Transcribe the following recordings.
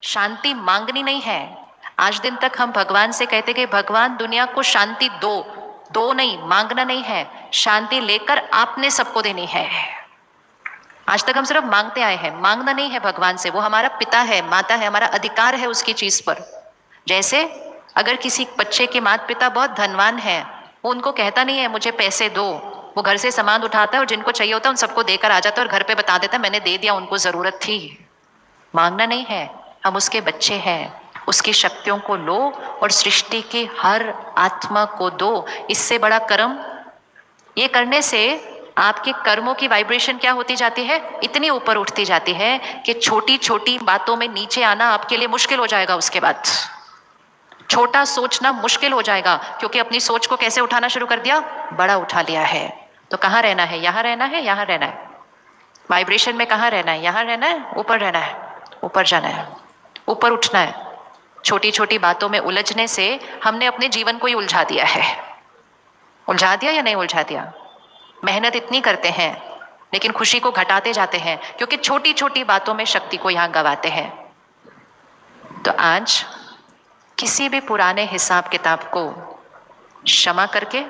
शांति मांगनी नहीं है। आज दिन तक हम भगवान से कहते कि भगवान दुनिया को शांति दो, दो नहीं, मांगना नहीं है, शांति लेकर आपने सबको देनी है। आज तक हम सिर्फ मांगते आए हैं, मांगना नहीं है भगवान से। वो हमारा पिता है, माता है, हमारा अधिकार है उसकी चीज पर। जैसे अगर किसी बच्चे के माता पिता बहुत धनवान है, वो उनको कहता नहीं है मुझे पैसे दो, वो घर से सामान उठाता है और जिनको चाहिए होता है उन सबको देकर आ जाता है और घर पे बता देता है मैंने दे दिया, उनको जरूरत थी। मांगना नहीं है, हम उसके बच्चे हैं, उसकी शक्तियों को लो और सृष्टि की हर आत्मा को दो। इससे बड़ा कर्म, ये करने से आपके कर्मों की वाइब्रेशन क्या होती जाती है, इतनी ऊपर उठती जाती है कि छोटी छोटी बातों में नीचे आना आपके लिए मुश्किल हो जाएगा। उसके बाद छोटा सोचना मुश्किल हो जाएगा, क्योंकि अपनी सोच को कैसे उठाना शुरू कर दिया, बड़ा उठा लिया है। तो कहाँ रहना है, यहाँ रहना है, यहाँ रहना है। वाइब्रेशन में कहाँ रहना है, यहाँ रहना है, ऊपर रहना है, ऊपर जाना है, ऊपर उठना है। छोटी छोटी बातों में उलझने से हमने अपने जीवन को ही उलझा दिया है। उलझा दिया या नहीं उलझा दिया? मेहनत इतनी करते हैं लेकिन खुशी को घटाते जाते हैं, क्योंकि छोटी छोटी बातों में शक्ति को यहां गवाते हैं। तो आज किसी भी पुराने हिसाब किताब को क्षमा करके,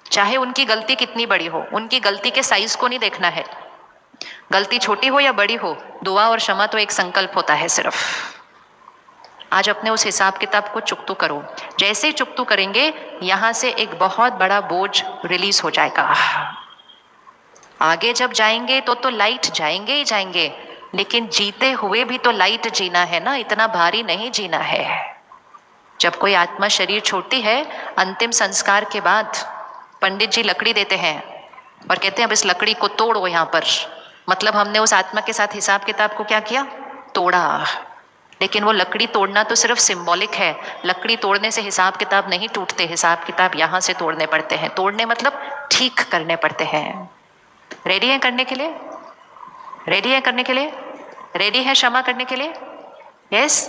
चाहे उनकी गलती कितनी बड़ी हो, उनकी गलती के साइज को नहीं देखना है, गलती छोटी हो या बड़ी हो, दुआ और क्षमा तो एक संकल्प होता है सिर्फ। आज अपने उस हिसाब किताब को चुकतू करो। जैसे ही चुकतू करेंगे यहां से एक बहुत बड़ा बोझ रिलीज हो जाएगा। आगे जब जाएंगे तो लाइट जाएंगे ही जाएंगे, लेकिन जीते हुए भी तो लाइट जीना है ना, इतना भारी नहीं जीना है। जब कोई आत्मा शरीर छोड़ती है, अंतिम संस्कार के बाद पंडित जी लकड़ी देते हैं और कहते हैं अब इस लकड़ी को तोड़ो यहाँ पर। मतलब हमने उस आत्मा के साथ हिसाब किताब को क्या किया, तोड़ा। लेकिन वो लकड़ी तोड़ना तो सिर्फ सिंबॉलिक है, लकड़ी तोड़ने से हिसाब किताब नहीं टूटते, हिसाब किताब यहाँ से तोड़ने पड़ते हैं। तोड़ने मतलब ठीक करने पड़ते हैं। रेडी है करने के लिए? रेडी है करने के लिए? रेडी है क्षमा करने के लिए? यस,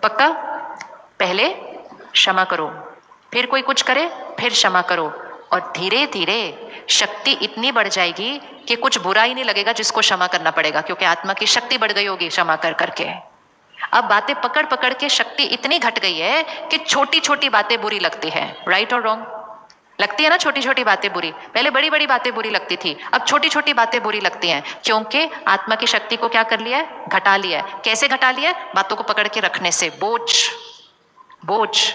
पक्का? पहले क्षमा करो, फिर कोई कुछ करे फिर क्षमा करो, और धीरे धीरे शक्ति इतनी बढ़ जाएगी कि कुछ बुरा ही नहीं लगेगा जिसको क्षमा करना पड़ेगा, क्योंकि आत्मा की शक्ति बढ़ गई होगी क्षमा कर करके। अब बातें पकड़ पकड़ के शक्ति इतनी घट गई है कि छोटी छोटी बातें बुरी लगती है। राइट और रॉन्ग? लगती है ना छोटी छोटी बातें बुरी। पहले बड़ी बड़ी बातें बुरी लगती थी, अब छोटी छोटी बातें बुरी लगती हैं, क्योंकि आत्मा की शक्ति को क्या कर लिया है, घटा लिया है। कैसे घटा लिया है? बातों को पकड़ के रखने से। बोझ, बोझ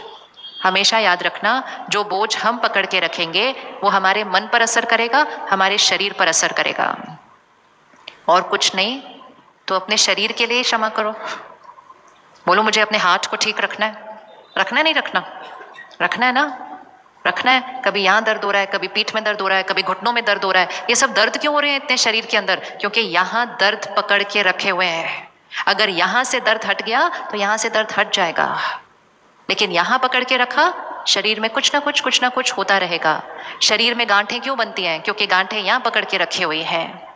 हमेशा याद रखना, जो बोझ हम पकड़ के रखेंगे वो हमारे मन पर असर करेगा, हमारे शरीर पर असर करेगा। और कुछ नहीं तो अपने शरीर के लिए क्षमा करो। बोलो मुझे अपने हाथ को ठीक रखना है। रखना है नहीं रखना? रखना है ना, रखना है। कभी यहाँ दर्द हो रहा है, कभी पीठ में दर्द हो रहा है, कभी घुटनों में दर्द हो रहा है। ये सब दर्द क्यों हो रहे हैं इतने शरीर के अंदर? क्योंकि यहाँ दर्द पकड़ के रखे हुए हैं। अगर यहाँ से दर्द हट गया तो यहाँ से दर्द हट जाएगा, लेकिन यहाँ पकड़ के रखा, शरीर में कुछ ना कुछ होता रहेगा। शरीर में गांठें क्यों बनती हैं? क्योंकि गांठें यहाँ पकड़ के रखी हुई हैं।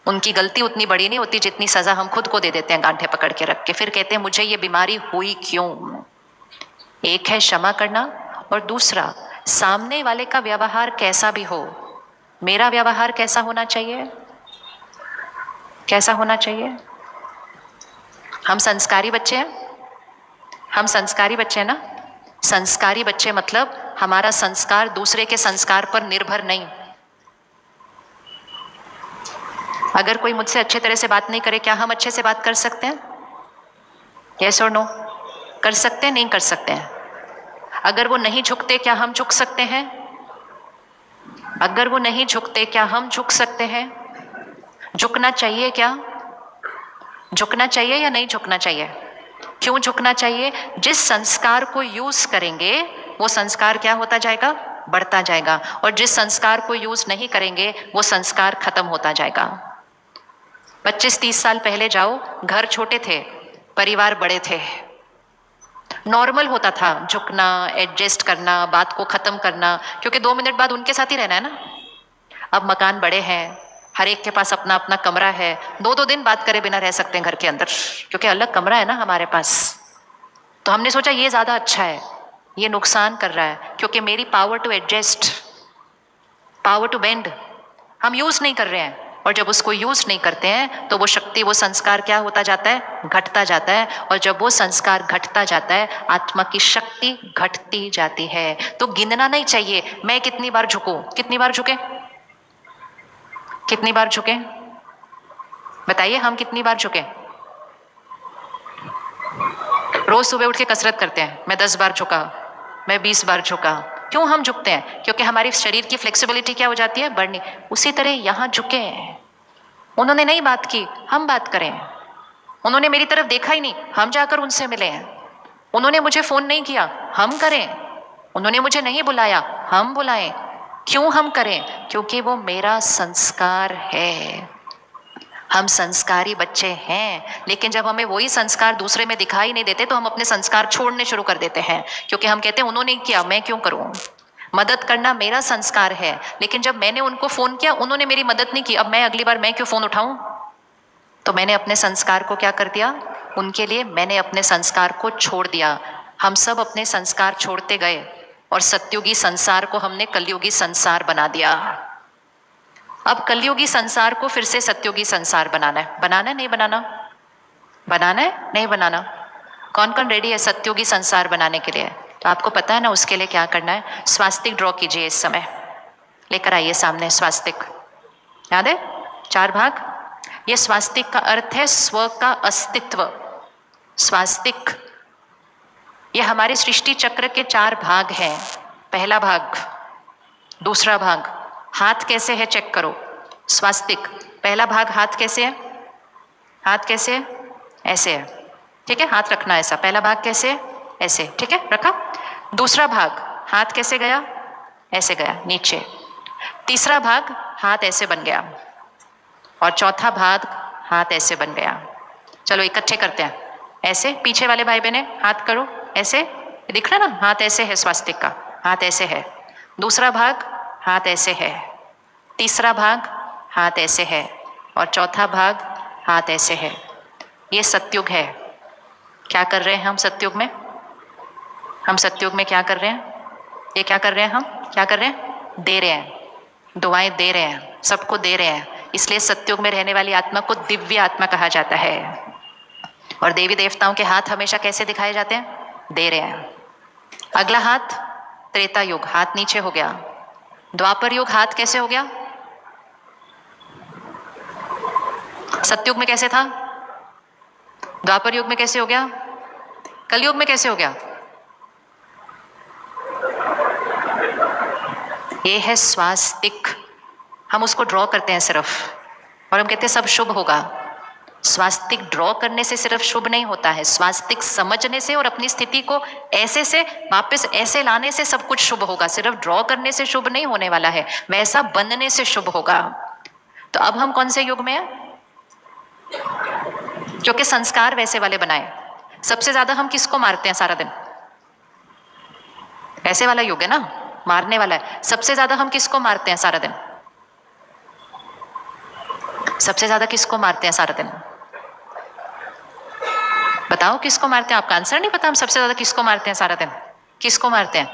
उनकी गलती उतनी बड़ी नहीं होती जितनी सजा हम खुद को दे देते हैं गांठें पकड़ के रख के। फिर कहते हैं मुझे ये बीमारी हुई क्यों? एक है क्षमा करना, और दूसरा सामने वाले का व्यवहार कैसा भी हो, मेरा व्यवहार कैसा होना चाहिए? कैसा होना चाहिए? हम संस्कारी बच्चे हैं, हम संस्कारी बच्चे हैं ना। संस्कारी बच्चे मतलब हमारा संस्कार दूसरे के संस्कार पर निर्भर नहीं। अगर कोई मुझसे अच्छे तरह से बात नहीं करे, क्या हम अच्छे से बात कर सकते हैं? यस और नो? कर सकते हैं? नहीं कर सकते हैं? अगर वो नहीं झुकते, क्या हम झुक सकते हैं? अगर वो नहीं झुकते, क्या हम झुक सकते हैं? झुकना चाहिए क्या? झुकना चाहिए या नहीं झुकना चाहिए? क्यों झुकना चाहिए? जिस संस्कार को यूज करेंगे वो संस्कार क्या होता जाएगा, बढ़ता जाएगा, और जिस संस्कार को यूज नहीं करेंगे वो संस्कार खत्म होता जाएगा। 25-30 साल पहले जाओ, घर छोटे थे, परिवार बड़े थे, नॉर्मल होता था झुकना, एडजस्ट करना, बात को खत्म करना, क्योंकि 2 मिनट बाद उनके साथ ही रहना है ना। अब मकान बड़े हैं, हर एक के पास अपना अपना कमरा है, 2-2 दिन बात करे बिना रह सकते हैं घर के अंदर, क्योंकि अलग कमरा है ना हमारे पास। तो हमने सोचा ये ज्यादा अच्छा है, ये नुकसान कर रहा है, क्योंकि मेरी power to adjust, power to bend हम यूज नहीं कर रहे हैं। और जब उसको यूज नहीं करते हैं तो वो शक्ति, वो संस्कार क्या होता जाता है? घटता जाता है। और जब वो संस्कार घटता जाता है, आत्मा की शक्ति घटती जाती है। तो गिनना नहीं चाहिए मैं कितनी बार झुकूं, कितनी बार झुके, कितनी बार झुके, बताइए हम कितनी बार झुके? रोज सुबह उठ के कसरत करते हैं, मैं 10 बार झुका, मैं 20 बार झुका। क्यों हम झुकते हैं? क्योंकि हमारी शरीर की फ्लेक्सिबिलिटी क्या हो जाती है? बढ़नी। उसी तरह यहाँ झुके, उन्होंने नहीं बात की, हम बात करें। उन्होंने मेरी तरफ देखा ही नहीं, हम जाकर उनसे मिले। उन्होंने मुझे फोन नहीं किया, हम करें। उन्होंने मुझे नहीं बुलाया, हम बुलाएं। क्यों हम करें? क्योंकि वो मेरा संस्कार है। हम संस्कारी बच्चे हैं, लेकिन जब हमें वही संस्कार दूसरे में दिखाई नहीं देते तो हम अपने संस्कार छोड़ने शुरू कर देते हैं, क्योंकि हम कहते हैं उन्होंने किया, मैं क्यों करूं? मदद करना मेरा संस्कार है, लेकिन जब मैंने उनको फोन किया, उन्होंने मेरी मदद नहीं की, अब मैं अगली बार मैं क्यों फोन उठाऊं? तो मैंने अपने संस्कार को क्या कर दिया? उनके लिए मैंने अपने संस्कार को छोड़ दिया। हम सब अपने संस्कार छोड़ते गए और सत्युगी संसार को हमने कलयुगी संसार बना दिया। अब कलयुगी संसार को फिर से सत्युगी संसार बनाना है। बनाना है नहीं बनाना? बनाना है नहीं बनाना? कौन कौन रेडी है सत्युगी संसार बनाने के लिए? तो आपको पता है ना उसके लिए क्या करना है। स्वास्तिक ड्रॉ कीजिए, इस समय लेकर आइए सामने स्वास्तिक। याद है 4 भाग? ये स्वास्तिक का अर्थ है स्व का अस्तित्व। स्वास्तिक ये हमारे सृष्टि चक्र के 4 भाग हैं। पहला भाग, दूसरा भाग, हाथ कैसे है चेक करो। स्वास्तिक पहला भाग हाथ कैसे है? हाथ कैसे है? ऐसे है, ठीक है, हाथ रखना ऐसा। पहला भाग कैसे है? ऐसे, ठीक है, रखा। दूसरा भाग हाथ कैसे गया? ऐसे गया नीचे। तीसरा भाग हाथ ऐसे बन गया, और चौथा भाग हाथ ऐसे बन गया। चलो इकट्ठे करते हैं। ऐसे, पीछे वाले भाई बहने हाथ करो ऐसे, दिख रहा ना, हाथ ऐसे है स्वास्तिक का, हाथ ऐसे है। दूसरा भाग हाथ ऐसे है, तीसरा भाग हाथ ऐसे है, और चौथा भाग हाथ ऐसे है। ये सत्युग है। क्या कर रहे हैं हम सत्युग में? हम सत्युग में क्या कर रहे हैं? ये क्या कर रहे हैं? हम क्या कर रहे हैं? दे रहे हैं, दुआएं दे रहे हैं, सबको दे रहे हैं। इसलिए सत्युग में रहने वाली आत्मा को दिव्य आत्मा कहा जाता है। और देवी देवताओं के हाथ हमेशा कैसे दिखाए जाते हैं? दे रहे हैं। अगला हाथ त्रेता युग, हाथ नीचे हो गया। द्वापर युग हाथ कैसे हो गया? सत्युग में कैसे था? द्वापर युग में कैसे हो गया? कलयुग में कैसे हो गया? ये है स्वास्तिक। हम उसको ड्रॉ करते हैं सिर्फ, और हम कहते हैं सब शुभ होगा। स्वास्तिक ड्रॉ करने से सिर्फ शुभ नहीं होता है, स्वास्तिक समझने से और अपनी स्थिति को ऐसे से वापस ऐसे लाने से सब कुछ शुभ होगा। सिर्फ ड्रॉ करने से शुभ नहीं होने वाला है, वैसा बनने से शुभ होगा। तो अब हम कौन से युग में हैं? क्योंकि संस्कार वैसे वाले बनाए। सबसे ज्यादा हम किसको मारते हैं सारा दिन? ऐसे वाला युग है ना, मारने वाला है। सबसे ज्यादा हम किसको मारते हैं सारा दिन? सबसे ज्यादा किसको मारते हैं सारा दिन? बताओ किसको मारते हैं? आपका आंसर नहीं पता? हम सबसे ज्यादा किसको मारते हैं सारा दिन? किसको मारते हैं?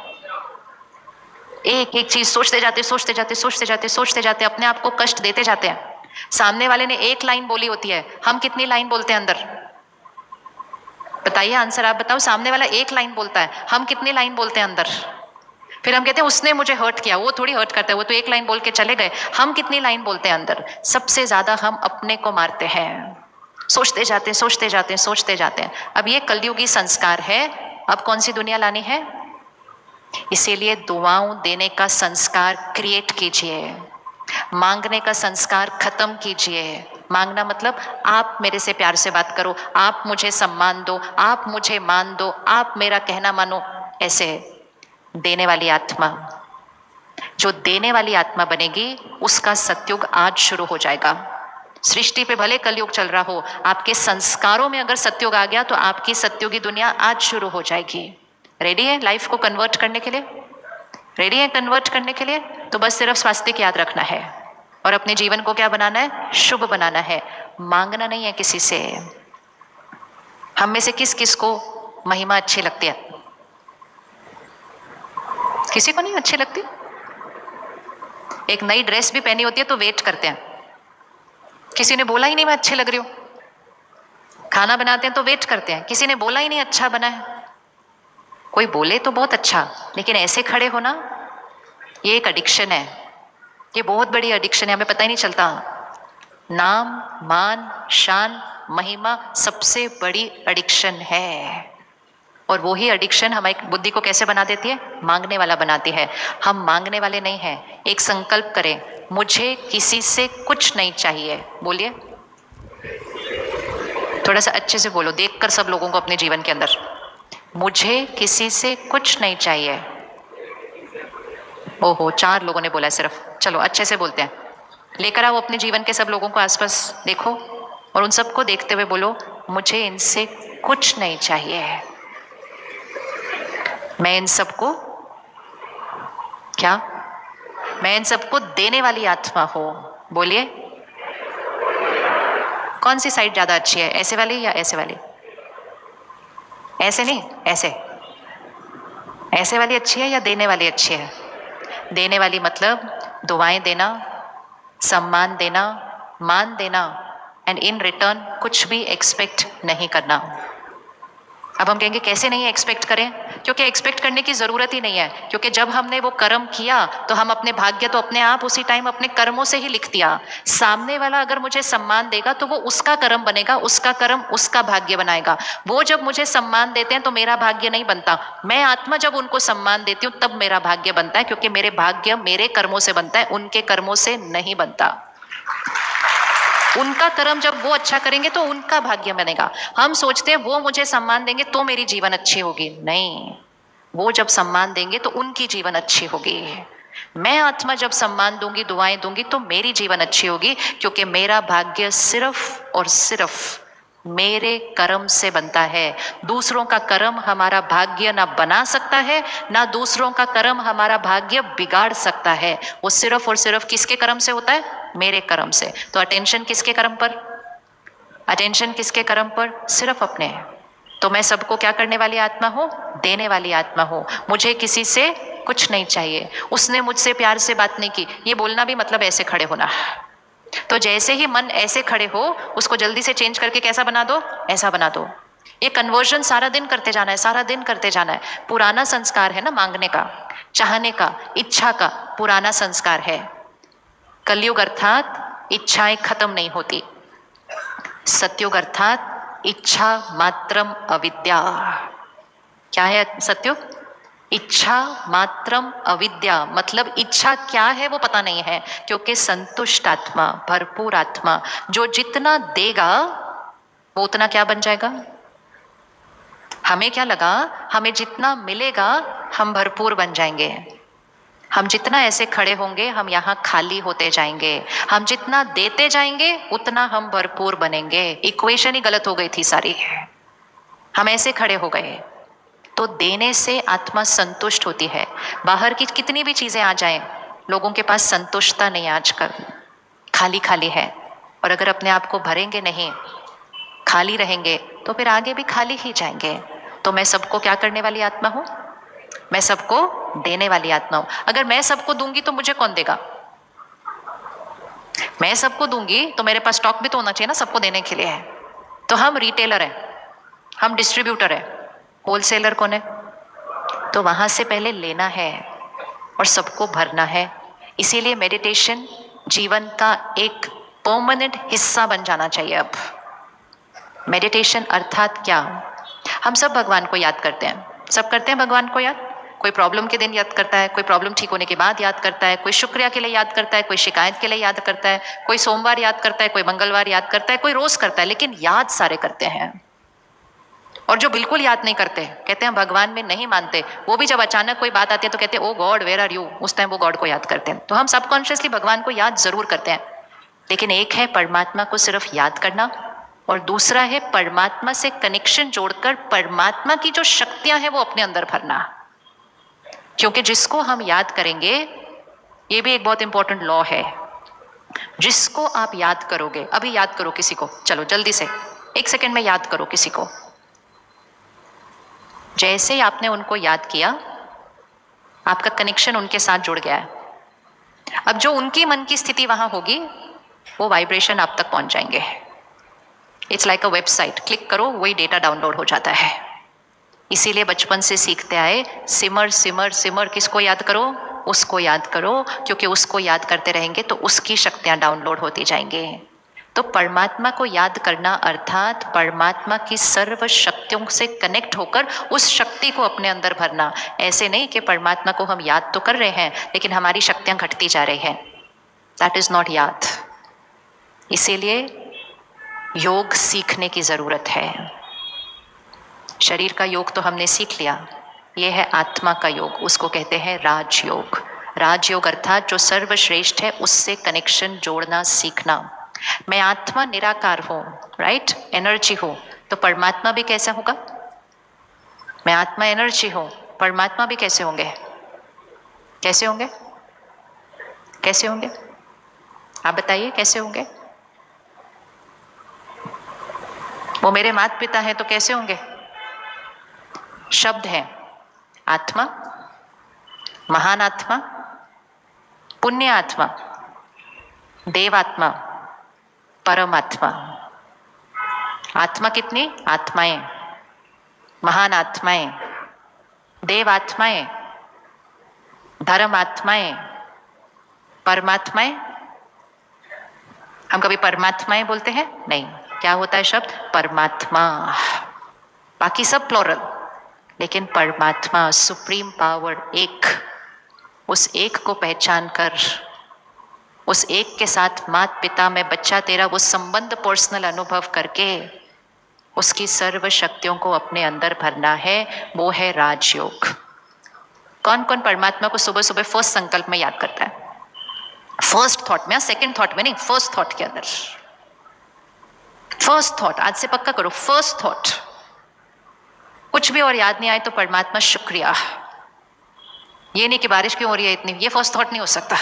एक एक चीज सोचते जाते सोचते जाते सोचते जाते सोचते जाते, अपने आप को कष्ट देते जाते हैं। सामने वाले ने एक लाइन बोली होती है, हम कितनी लाइन बोलते हैं अंदर? बताइए आंसर आप बताओ। सामने वाला एक लाइन बोलता है, हम कितनी लाइन बोलते हैं अंदर? फिर हम कहते हैं उसने मुझे हर्ट किया। वो थोड़ी हर्ट करता है, वो तो एक लाइन बोल के चले गए। हम कितनी लाइन बोलते हैं अंदर? सबसे ज्यादा हम अपने को मारते हैं। सोचते जाते सोचते जाते सोचते जाते हैं। अब ये कलयुगी संस्कार है। अब कौन सी दुनिया लानी है? इसीलिए दुआओं देने का संस्कार क्रिएट कीजिए, मांगने का संस्कार खत्म कीजिए। मांगना मतलब आप मेरे से प्यार से बात करो, आप मुझे सम्मान दो, आप मुझे मान दो, आप मेरा कहना मानो। ऐसे देने वाली आत्मा, जो देने वाली आत्मा बनेगी, उसका सत्युग आज शुरू हो जाएगा। सृष्टि पे भले कलयुग चल रहा हो, आपके संस्कारों में अगर सत्युग आ गया तो आपकी सत्युगी दुनिया आज शुरू हो जाएगी। रेडी है लाइफ को कन्वर्ट करने के लिए? रेडी है कन्वर्ट करने के लिए? तो बस सिर्फ स्वास्तिक याद रखना है और अपने जीवन को क्या बनाना है? शुभ बनाना है। मांगना नहीं है किसी से। हम में से किस किस को महिमा अच्छी लगती है? किसी को नहीं अच्छी लगती। एक नई ड्रेस भी पहनी होती है तो वेट करते हैं, किसी ने बोला ही नहीं मैं अच्छी लग रही हूँ। खाना बनाते हैं तो वेट करते हैं, किसी ने बोला ही नहीं अच्छा बना है। कोई बोले तो बहुत अच्छा, लेकिन ऐसे खड़े होना, ये एक एडिक्शन है, ये बहुत बड़ी एडिक्शन है, हमें पता ही नहीं चलता। नाम, मान, शान, महिमा सबसे बड़ी एडिक्शन है। और वही एडिक्शन हमारी बुद्धि को कैसे बना देती है? मांगने वाला बनाती है। हम मांगने वाले नहीं हैं। एक संकल्प करें, मुझे किसी से कुछ नहीं चाहिए। बोलिए, थोड़ा सा अच्छे से बोलो, देखकर सब लोगों को अपने जीवन के अंदर। मुझे किसी से कुछ नहीं चाहिए। ओहो, 4 लोगों ने बोला सिर्फ। चलो अच्छे से बोलते हैं। लेकर आओ अपने जीवन के सब लोगों को आसपास देखो और उन सबको देखते हुए बोलो, मुझे इनसे कुछ नहीं चाहिए। मैं इन सबको क्या? मैं इन सबको देने वाली आत्मा हूं। बोलिए, कौन सी साइड ज्यादा अच्छी है, ऐसे वाली या ऐसे वाली? ऐसे नहीं, ऐसे। ऐसे वाली अच्छी है या देने वाली अच्छी है? देने वाली मतलब दुआएं देना, सम्मान देना, मान देना, एंड इन रिटर्न कुछ भी एक्सपेक्ट नहीं करना। अब हम कहेंगे कैसे नहीं एक्सपेक्ट करें? क्योंकि एक्सपेक्ट करने की जरूरत ही नहीं है, क्योंकि जब हमने वो कर्म किया तो हम अपने भाग्य तो अपने आप उसी टाइम अपने कर्मों से ही लिख दिया। सामने वाला अगर मुझे सम्मान देगा तो वो उसका कर्म बनेगा, उसका कर्म उसका भाग्य बनाएगा। वो जब मुझे सम्मान देते हैं तो मेरा भाग्य नहीं बनता। मैं आत्मा जब उनको सम्मान देती हूँ तब मेरा भाग्य बनता है, क्योंकि मेरे भाग्य मेरे कर्मों से बनता है, उनके कर्मों से नहीं बनता। उनका कर्म जब वो अच्छा करेंगे तो उनका भाग्य बनेगा। हम सोचते हैं वो मुझे सम्मान देंगे तो मेरी जीवन अच्छी होगी। नहीं, वो जब सम्मान देंगे तो उनकी जीवन अच्छी होगी। मैं आत्मा जब सम्मान दूंगी, दुआएं दूंगी तो मेरी जीवन अच्छी होगी, क्योंकि मेरा भाग्य सिर्फ और सिर्फ मेरे कर्म से बनता है। दूसरों का कर्म हमारा भाग्य ना बना सकता है, ना दूसरों का कर्म हमारा भाग्य बिगाड़ सकता है। वो सिर्फ और सिर्फ किसके कर्म से होता है? मेरे कर्म से। तो अटेंशन किसके कर्म पर? अटेंशन किसके कर्म पर? सिर्फ अपने। तो मैं सबको क्या करने वाली आत्मा हूं? देने वाली आत्मा हूं। मुझे किसी से कुछ नहीं चाहिए। उसने मुझसे प्यार से बात नहीं की, ये बोलना भी मतलब ऐसे खड़े होना। तो जैसे ही मन ऐसे खड़े हो, उसको जल्दी से चेंज करके कैसा बना दो? ऐसा बना दो। ये कन्वर्जन सारा दिन करते जाना है, सारा दिन करते जाना है। पुराना संस्कार है ना, मांगने का, चाहने का, इच्छा का पुराना संस्कार है। कलयुग अर्थात इच्छाएं खत्म नहीं होती। सतयुग अर्थात इच्छा मात्रम अविद्या। क्या है सतयुग? इच्छा मात्रम अविद्या, मतलब इच्छा क्या है वो पता नहीं है, क्योंकि संतुष्ट आत्मा, भरपूर आत्मा जो जितना देगा वो उतना क्या बन जाएगा? हमें क्या लगा, हमें जितना मिलेगा हम भरपूर बन जाएंगे। हम जितना ऐसे खड़े होंगे हम यहाँ खाली होते जाएंगे। हम जितना देते जाएंगे उतना हम भरपूर बनेंगे। इक्वेशन ही गलत हो गई थी सारी। हम ऐसे खड़े हो गए। तो देने से आत्मा संतुष्ट होती है। बाहर की कितनी भी चीजें आ जाएं, लोगों के पास संतुष्टता नहीं आजकल, खाली खाली है। और अगर अपने आप को भरेंगे नहीं, खाली रहेंगे, तो फिर आगे भी खाली ही जाएंगे। तो मैं सबको क्या करने वाली आत्मा हूं? मैं सबको देने वाली आत्मा हूं। अगर मैं सबको दूंगी तो मुझे कौन देगा? मैं सबको दूंगी तो मेरे पास स्टॉक भी तो होना चाहिए ना सबको देने के लिए। तो हम रिटेलर हैं, हम डिस्ट्रीब्यूटर हैं, होलसेलर कौन है? तो वहां से पहले लेना है और सबको भरना है। इसीलिए मेडिटेशन जीवन का एक परमानेंट हिस्सा बन जाना चाहिए। अब मेडिटेशन अर्थात क्या? हम सब भगवान को याद करते हैं, सब करते हैं भगवान को याद। कोई प्रॉब्लम के दिन याद करता है, कोई प्रॉब्लम ठीक होने के बाद याद करता है, कोई शुक्रिया के लिए याद करता है, कोई शिकायत के लिए याद करता है, कोई सोमवार याद करता है, कोई मंगलवार याद करता है, कोई रोज करता है, लेकिन याद सारे करते हैं। और जो बिल्कुल याद नहीं करते, कहते हैं भगवान में नहीं मानते, वो भी जब अचानक कोई बात आती है तो कहते हैं ओ गॉड वेयर आर यू, उस टाइम वो गॉड को याद करते हैं। तो हम सबकॉन्शियसली भगवान को याद जरूर करते हैं, लेकिन एक है परमात्मा को सिर्फ याद करना और दूसरा है परमात्मा से कनेक्शन जोड़कर परमात्मा की जो शक्तियां हैं वो अपने अंदर भरना। क्योंकि जिसको हम याद करेंगे, ये भी एक बहुत इंपॉर्टेंट लॉ है, जिसको आप याद करोगे, अभी याद करो किसी को, चलो जल्दी से 1 सेकंड में याद करो किसी को। जैसे ही आपने उनको याद किया, आपका कनेक्शन उनके साथ जुड़ गया है। अब जो उनकी मन की स्थिति वहां होगी वो वाइब्रेशन आप तक पहुंच जाएंगे। It's like a website, click करो वही डेटा डाउनलोड हो जाता है। इसीलिए बचपन से सीखते आए, सिमर सिमर सिमर, किसको याद करो? उसको याद करो, क्योंकि उसको याद करते रहेंगे तो उसकी शक्तियां डाउनलोड होती जाएंगे। तो परमात्मा को याद करना अर्थात परमात्मा की सर्व शक्तियों से कनेक्ट होकर उस शक्ति को अपने अंदर भरना। ऐसे नहीं कि परमात्मा को हम याद तो कर रहे हैं लेकिन हमारी शक्तियां घटती जा रही हैं। दैट इज नॉट याद। इसीलिए योग सीखने की जरूरत है। शरीर का योग तो हमने सीख लिया, ये है आत्मा का योग, उसको कहते हैं राजयोग। राजयोग अर्थात जो सर्वश्रेष्ठ है उससे कनेक्शन जोड़ना सीखना। मैं आत्मा निराकार हूं, राइट, एनर्जी हूं, तो परमात्मा भी कैसा होगा? मैं आत्मा एनर्जी हूं, परमात्मा भी कैसे होंगे? कैसे होंगे? कैसे होंगे? आप बताइए कैसे होंगे? वो मेरे माता पिता हैं तो कैसे होंगे? शब्द है आत्मा, महान आत्मा, पुण्य आत्मा, देवात्मा, परमात्मा। आत्मा कितनी? आत्माएं, महान आत्माएं, देवात्माएं, धर्म आत्माएं, परमात्माएं। हम कभी परमात्माएं बोलते हैं? नहीं। क्या होता है शब्द? परमात्मा। बाकी सब प्लोरल, लेकिन परमात्मा, सुप्रीम पावर, एक। उस एक को पहचान कर, उस एक के साथ माता पिता में बच्चा तेरा वो संबंध पर्सनल अनुभव करके उसकी सर्व शक्तियों को अपने अंदर भरना है, वो है राजयोग। कौन कौन परमात्मा को सुबह सुबह फर्स्ट संकल्प में याद करता है? फर्स्ट थॉट में, सेकंड थॉट में नहीं, फर्स्ट थॉट के अंदर। फर्स्ट थॉट आज से पक्का करो, फर्स्ट थॉट। कुछ भी और याद नहीं आए तो परमात्मा शुक्रिया। ये नहीं कि बारिश क्यों हो रही है इतनी, ये फर्स्ट थॉट नहीं हो सकता।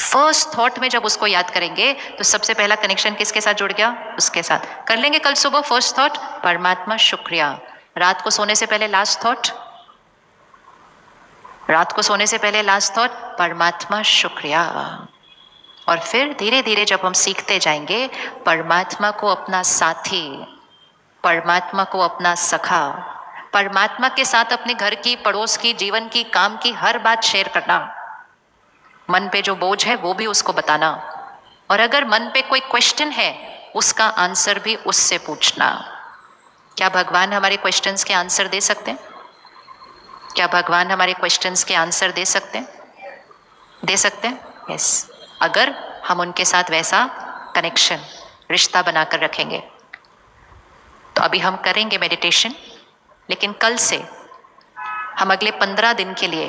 फर्स्ट थॉट में जब उसको याद करेंगे तो सबसे पहला कनेक्शन किसके साथ जुड़ गया? उसके साथ। कर लेंगे कल सुबह फर्स्ट थॉट, परमात्मा शुक्रिया। रात को सोने से पहले लास्ट थॉट, रात को सोने से पहले लास्ट थॉट, परमात्मा शुक्रिया। और फिर धीरे धीरे जब हम सीखते जाएंगे परमात्मा को अपना साथी, परमात्मा को अपना सखा, परमात्मा के साथ अपने घर की, पड़ोस की, जीवन की, काम की हर बात शेयर करना। मन पे जो बोझ है वो भी उसको बताना, और अगर मन पे कोई क्वेश्चन है उसका आंसर भी उससे पूछना। क्या भगवान हमारे क्वेश्चंस के आंसर दे सकते हैं? क्या भगवान हमारे क्वेश्चंस के आंसर दे सकते हैं? दे सकते हैं, यस, अगर हम उनके साथ वैसा कनेक्शन, रिश्ता बनाकर रखेंगे। तो अभी हम करेंगे मेडिटेशन, लेकिन कल से हम अगले 15 दिन के लिए